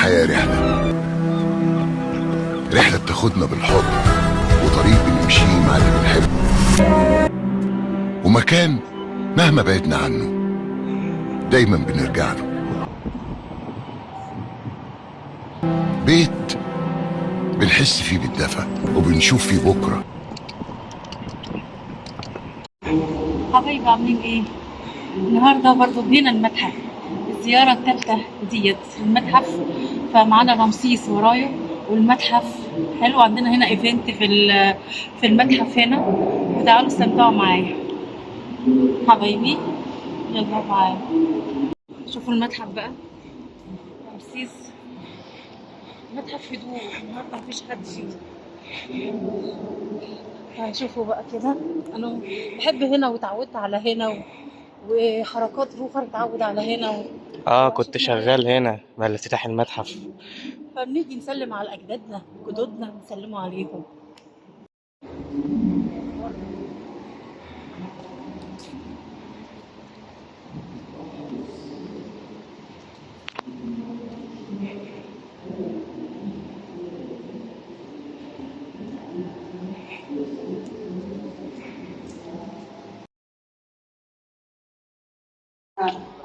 الحياة رحلة بتاخدنا بالحضن، وطريق بنمشيه مع اللي بنحبه، ومكان مهما بعدنا عنه دايما بنرجع له. بيت بنحس فيه بالدفى وبنشوف فيه بكرة. حبايبي عاملين ايه؟ النهارده برضو جينا المتحف، الزيارة التالتة ديت المتحف، فمعانا رمسيس ورايا والمتحف حلو. عندنا هنا ايفنت في المتحف هنا، وتعالوا استمتعوا معايا حبايبي، يلا معايا شوفوا المتحف بقى. رمسيس متحف هدوء، النهارده مفيش حد فيه. هشوفوا بقى كده، انا بحب هنا وتعودت على هنا وحركات روخر اتعود على هنا كنت وعشتنا هنا، شغال هنا بعد افتتاح المتحف. فبنيجي نسلم على اجدادنا جدودنا نسلموا عليهم.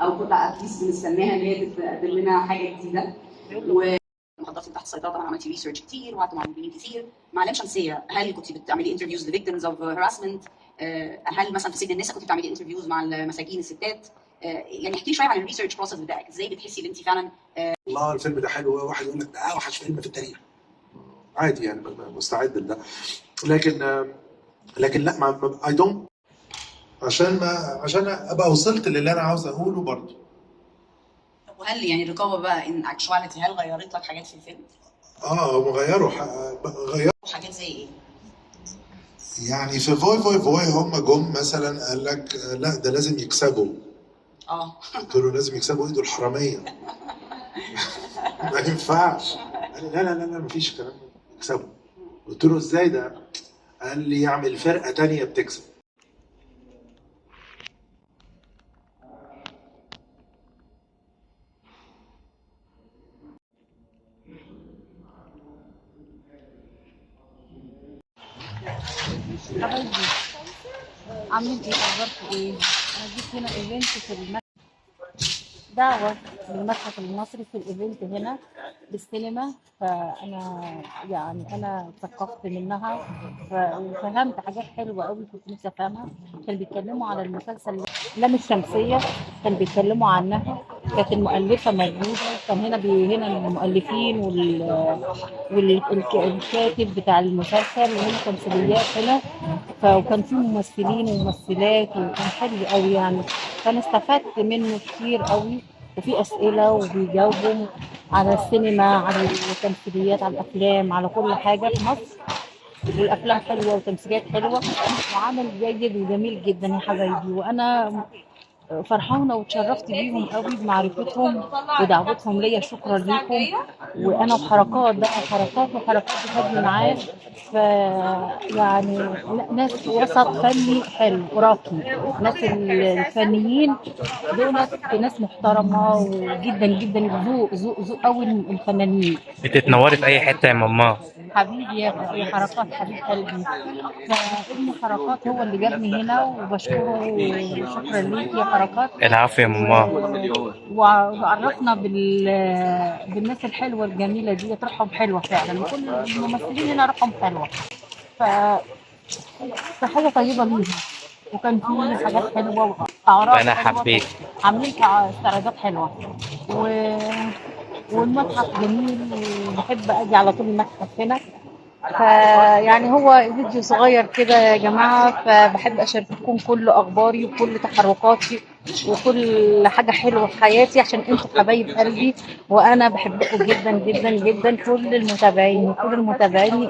او كنا اتليست بنستناها ان هي تقدم لنا حاجه جديده. المخدرات تحت السيطره، طبعا عملتي ريسيرش كتير وقعدت مع مديرين كتير. مع لام شمسيه، هل كنت بتعملي انترفيوز لفيكتيمز اوف هراسمنت؟ هل مثلا في سجن النساء كنت بتعملي انترفيوز مع المساجين الستات؟ يعني احكي لي شويه عن الريسيرش بروسس بتاعك، ازاي بتحسي ان انت فعلا الله الفيلم ده حلو، واحد يقول لك ده اوحش فيلم في التاريخ، عادي يعني مستعد لده. لكن لا، اي دونت، عشان ابقى وصلت للي انا عاوز اقوله برضه. طب وهل يعني الرقابه بقى ان اكشواليتي هل غيرت لك حاجات في الفيلم؟ هم غيروا حاجات زي ايه؟ يعني في فوي هم جم مثلا قال لك لا ده لازم يكسبوا. قلت له لازم يكسبوا ايه؟ دول حراميه. ما ينفعش. قال لي لا مفيش كلام يكسبوا. قلت له ازاي ده؟ قال لي يعمل فرقه تانية بتكسب. حبايبي عاملين ايه؟ اخباركم ايه؟ انا جيت هنا ايفنت في المتحف، دعوة للمتحف المصري في الايفنت هنا بالسينما، فانا يعني انا اتثقفت منها وفهمت حاجات حلوه قوي كنت نفسي افهمها. كانوا بيتكلموا على المسلسل لام الشمسيه، كانوا بيتكلموا عنها، كانت المؤلفه موجوده، كان هنا المؤلفين والكاتب بتاع المسلسل، وهنا تمثيليات هنا، وكان في ممثلين وممثلات، وكان حلو قوي يعني، فانا استفدت منه كتير قوي. وفي اسئله وبيجاوبوا على السينما، على التمثيليات، على الافلام، على كل حاجه في مصر، والافلام حلوه وتمثيليات حلوه وعمل جيد وجميل جدا يا حبايبي. وانا فرحانه واتشرفت بيهم قوي بمعرفتهم ودعوتهم ليا، شكرا ليكم. وانا وحركات بقى، حركات بتهدي معاه، ف يعني ناس وسط فني حلو راقي، ناس الفنيين دولت ناس محترمه وجدا جدا، ذوق قوي الفنانين. بتتنوري في اي حته يا ماما. حبيبي يا حركات، حبيب قلبي، فابن حركات هو اللي جابني هنا وبشكره، شكرا ليك يا حركات. العفو يا ماما. وعرفنا بالناس الحلوه الجميله دي، روحهم حلوه فعلا، وكل الممثلين هنا روحهم حلوه، ف فحاجه طيبه ليهم، وكان في حاجات حلوه واعراض انا حلوه، حبيت. عاملين استعراضات حلوه والمتحف جميل، وبحب اجي على طول المتحف هنا. فيعني هو فيديو صغير كده يا جماعة، فبحب أشارككم كل أخباري وكل تحركاتي وكل حاجة حلوة في حياتي، عشان انتوا حبايب قلبي، وأنا بحبكم جدا جدا جدا. كل المتابعين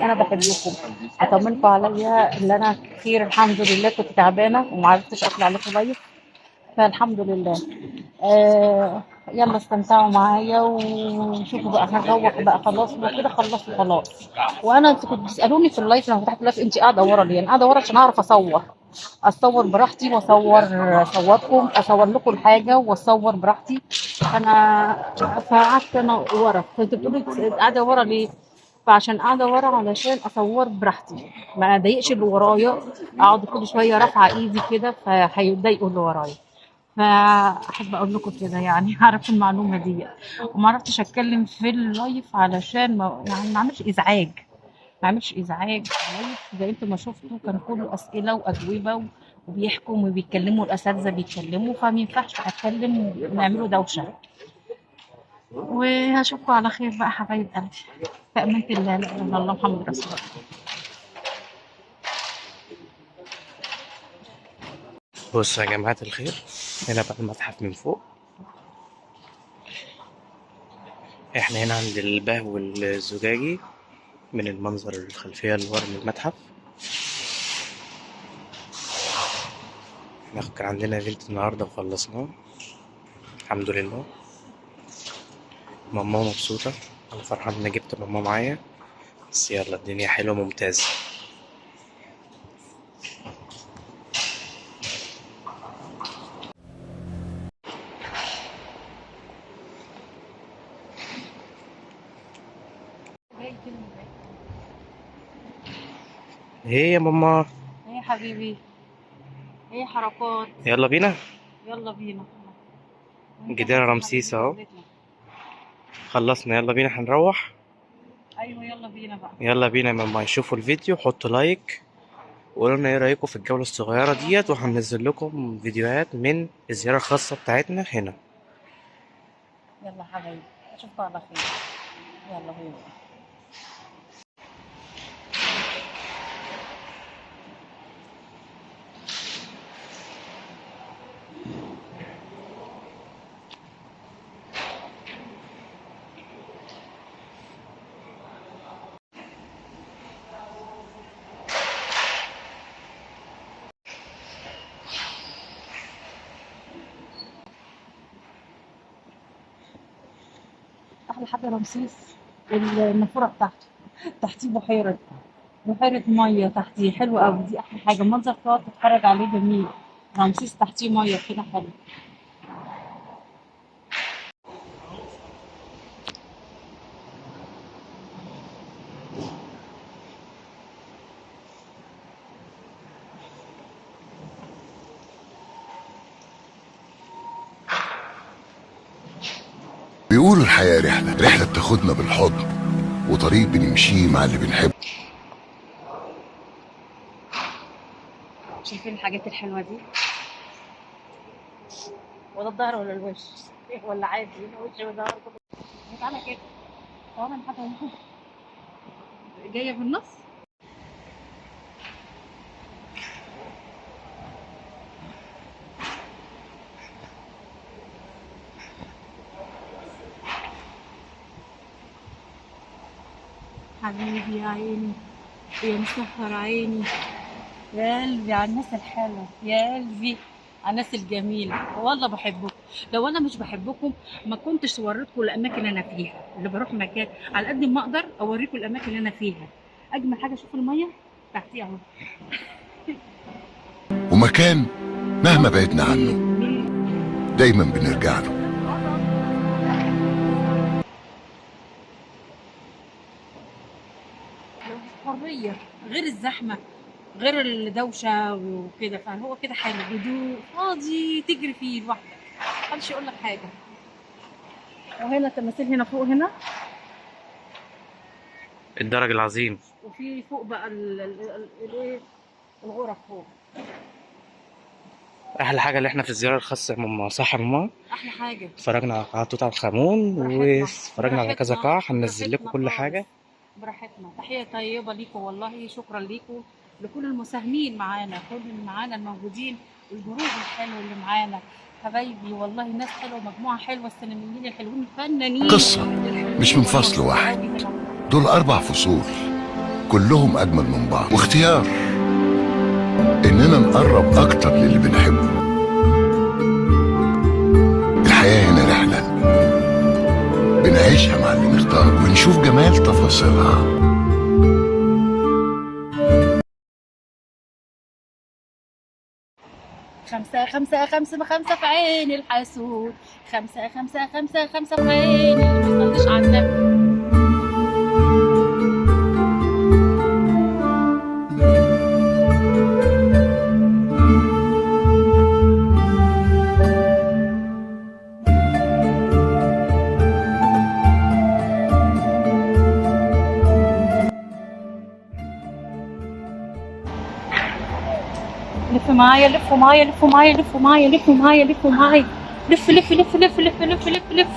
أنا بحبكم. أطمنكم عليا اللي أنا خير الحمد لله، كنت تعبانة ومعرفتش أطلع لكم لايف، فالحمد لله. يلا استمتعوا معايا وشوفوا بقى، هنروح بقى خلاص وكده، خلصوا خلاص. وانا انتوا كنتوا بتسالوني في اللايف لما فتحت اللايف انت قاعده ورا ليه؟ انا قاعده ورا عشان اعرف اصور براحتي، اصوركم، اصور لكم الحاجه واصور براحتي. انا فقعدت انا ورا، فانتوا بتقولوا قاعده ورا ليه؟ فعشان قاعده ورا علشان اصور براحتي، ما اضايقش اللي ورايا، اقعد كل شويه رافعه ايدي كده فهيضايقوا اللي ورايا. فاحب اقول لكم كده يعني اعرف المعلومه دي. وما عرفتش اتكلم في اللايف علشان ما اعملش ازعاج، ما اعملش ازعاج في اللايف. زي انتم ما شفتوا كان كله اسئله واجوبه وبيحكوا وبيتكلموا، الاساتذه بيتكلموا، فما ينفعش اتكلم ونعملوا دوشه. وهشوفكم على خير بقى حبايب قلبي، في امان الله، لا اله الا الله محمد رسول الله. بصوا يا جماعة الخير، هنا بقى المتحف من فوق. احنا هنا عند البهو الزجاجي من المنظر الخلفية اللي ورا المتحف. احنا كان عندنا ايفنت النهاردة وخلصناه الحمد لله. ماما مبسوطة، انا فرحان اني جبت ماما معايا، بس يلا الدنيا حلوة ممتازة. ايه يا ماما؟ ايه يا حبيبي، ايه حركات، يلا بينا. يلا بينا. جدار رمسيس اهو، خلصنا يلا بينا هنروح. ايوه يلا بينا بقى، يلا بينا يا ماما. يشوفوا الفيديو حطوا لايك وقولوا لنا ايه رايكم في الجوله الصغيره ديت، وهننزل لكم فيديوهات من الزياره الخاصه بتاعتنا هنا. يلا حبايبي اشوفكم على خير، يلا بينا. احلى حاجه رمسيس النافوره بتاعته، تحتيه بحيره ميه تحتيه حلوه قوي، دي احلى حاجه، المنظر تقعد تتفرج عليه جميل. رمسيس تحتيه ميه كده حلو. بيقولوا الحياة رحلة بتاخدنا بالحضن، وطريق بنمشيه مع اللي بنحبه. شايفين الحاجات الحلوه دي؟ ولا الظهر ولا الوش ولا عادي وش وظهر كده؟ تعالى كده، تعالى حاجه جايه في النص. حبيبي يا عيني يا مسهر عيني، يا قلبي على الناس الحلوه، يا قلبي على الناس الجميله، والله بحبكم. لو انا مش بحبكم ما كنتش وريتكم الاماكن اللي انا فيها، اللي بروح مكان على قد ما اقدر اوريكم الاماكن اللي انا فيها. اجمل حاجه شوف الميه تحتي اهو. ومكان مهما بعدنا عنه دايما بنرجع له. حريه غير الزحمه غير الدوشه وكده، فهو كده حلو، هدوء فاضي تجري فيه لوحدك، محدش يقول لك حاجه. وهنا تماثيل هنا فوق هنا، الدرج العظيم، وفي فوق بقى الايه الغرف فوق. احلى حاجه اللي احنا في الزياره الخاصه يا ماما، صح يا ماما؟ احلى حاجه اتفرجنا على قاعه توت عنخ امون واتفرجنا على كذا قاعه، هننزل لكم كل حاجه براحتنا. تحيه طيبه ليكم والله، شكرا ليكم لكل المساهمين معانا، كل اللي معانا الموجودين، الجروب الحلو اللي معانا حبايبي، والله ناس حلوه، مجموعه حلوه، السينمائيين الحلوين الفنانين. قصة مش من فصل واحد، دول 4 فصول كلهم أجمل من بعض، واختيار إننا نقرب أكتر للي بنحبه. الحياة هنا رحلة نعيشها مع اللي نختار ونشوف جمال تفاصيلها. خمسة خمسة خمسة بخمسة في عين الحسود، خمسة خمسة خمسة خمسة في عين اللي ميصليش على النبي. لف معايا لف معايا لف معايا لف معايا لف معايا لف معايا لف لف لف لف لف لف لف لف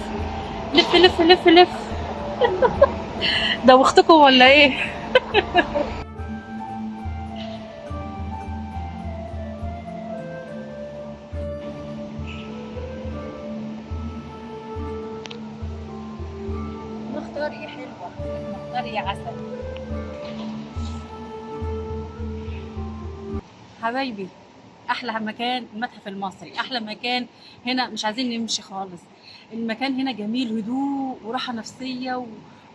لف لف لف لف. دوختكم ولا ايه؟ نختار يا حلوة، نختار يا عسل. حبايبي احلى مكان المتحف المصري، احلى مكان هنا، مش عايزين نمشي خالص. المكان هنا جميل، هدوء وراحه نفسيه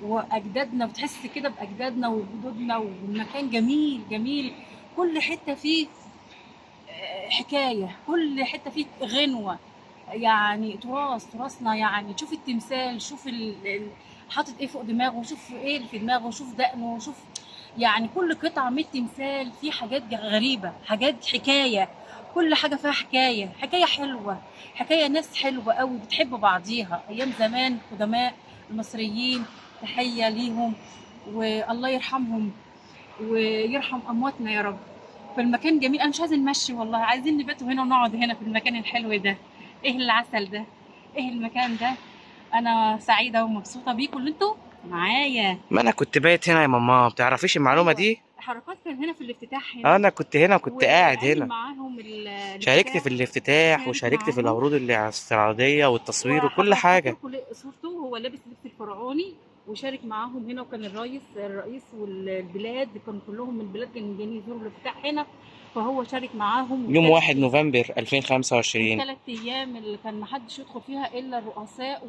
واجدادنا، بتحس كده باجدادنا وجدودنا، والمكان جميل جميل. كل حته فيه حكايه، كل حته فيه غنوه، يعني تراثنا. يعني شوف التمثال، شوف حاطط ايه فوق دماغه، شوف ايه اللي في دماغه، شوف دقنه، شوف يعني كل قطعة من التمثال فيه حاجات غريبة، حاجات حكاية. كل حاجة فيها حكاية، حكاية حلوة، حكاية ناس حلوة قوي بتحب بعضيها. أيام زمان قدماء المصريين، تحية ليهم والله يرحمهم ويرحم أمواتنا يا رب. فالمكان جميل، أنا مش عايزين نمشي والله، عايزين نبات هنا ونقعد هنا في المكان الحلو ده. إيه العسل ده، إيه المكان ده. أنا سعيدة ومبسوطة بيكم اللي انتوا معايا. ما انا كنت بايت هنا يا ماما، ما بتعرفيش المعلومه دي؟ حركات كان هنا في الافتتاح هنا. انا كنت هنا، كنت قاعد هنا معاهم شاركت في الافتتاح وشاركت في العروض الاستعراضيه والتصوير وكل حاجه. صورته هو لابس اللبس الفرعوني وشارك معاهم هنا، وكان الرئيس والبلاد كانوا كلهم من البلاد كانوا جايين يزوروا الافتتاح هنا، فهو شارك معاهم يوم 1 نوفمبر 2025. 3 ايام اللي كان محدش يدخل فيها الا الرؤساء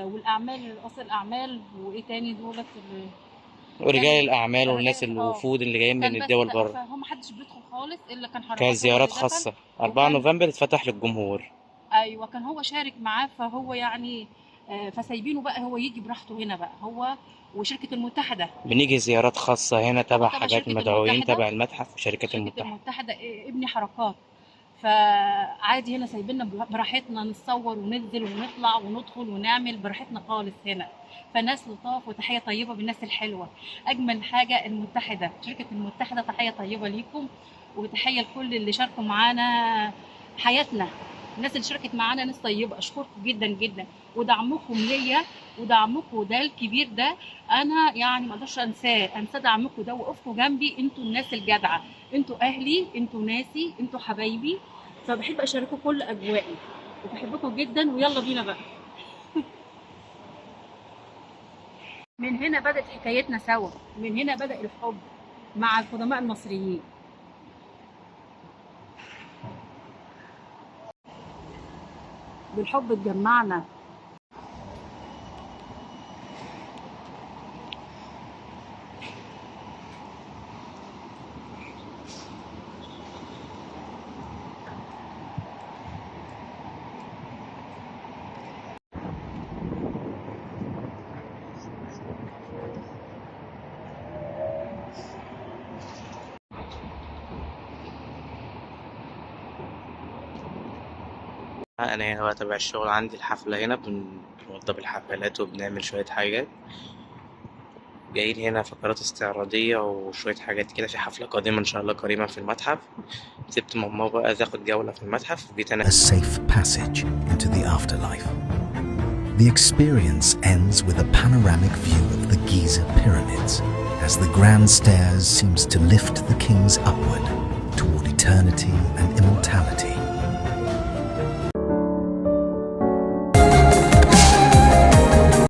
والاعمال، رؤساء الاعمال وايه تاني دولت ورجال الاعمال والناس الوفود اللي جايين من الدول بره. فهو محدش بيدخل خالص الا كان حركات، كانت زيارات خاصه. 4 نوفمبر اتفتح للجمهور. ايوه كان هو شارك معاه، فهو يعني فسايبينه بقى هو يجي براحته هنا بقى، هو وشركه المتحده. بنيجي زيارات خاصه هنا تبع حاجات مدعوين تبع المتحف وشركات المتحده ابني حركات. فعادي هنا سايبيننا براحتنا، نتصور وننزل ونطلع وندخل ونعمل براحتنا خالص هنا. فناس لطاف وتحيه طيبه بالناس الحلوه. اجمل حاجه المتحده، شركه المتحده، تحيه طيبه ليكم وتحيه لكل اللي شاركوا معانا حياتنا. الناس اللي شاركت معانا ناس طيبه، اشكركم جدا جدا، ودعمكم ليا ودعمكم ده الكبير ده انا يعني ما اقدرش انساه دعمكم ده، وقفتوا جنبي. انتوا الناس الجدعه، انتوا اهلي، انتوا ناسي، انتوا حبايبي. فبحب اشارككم كل اجوائي وبحبكم جدا. ويلا بينا بقى. من هنا بدأت حكايتنا سوا، من هنا بدأ الحب مع القدماء المصريين. بالحب اتجمعنا. انا هنا بقى تبع الشغل، عندي الحفله هنا، بنوضب الحفلات وبنعمل شويه حاجات. جايين هنا فقرات استعراضيه وشويه حاجات كده، في حفله قادمه ان شاء الله قريبا في المتحف. سبت ماما بقى تاخد جوله في المتحف وجيت انا. A safe passage into the afterlife. The experience ends with a panoramic view of the Giza pyramids as the grand stairs seems to lift the kings upward toward eternity and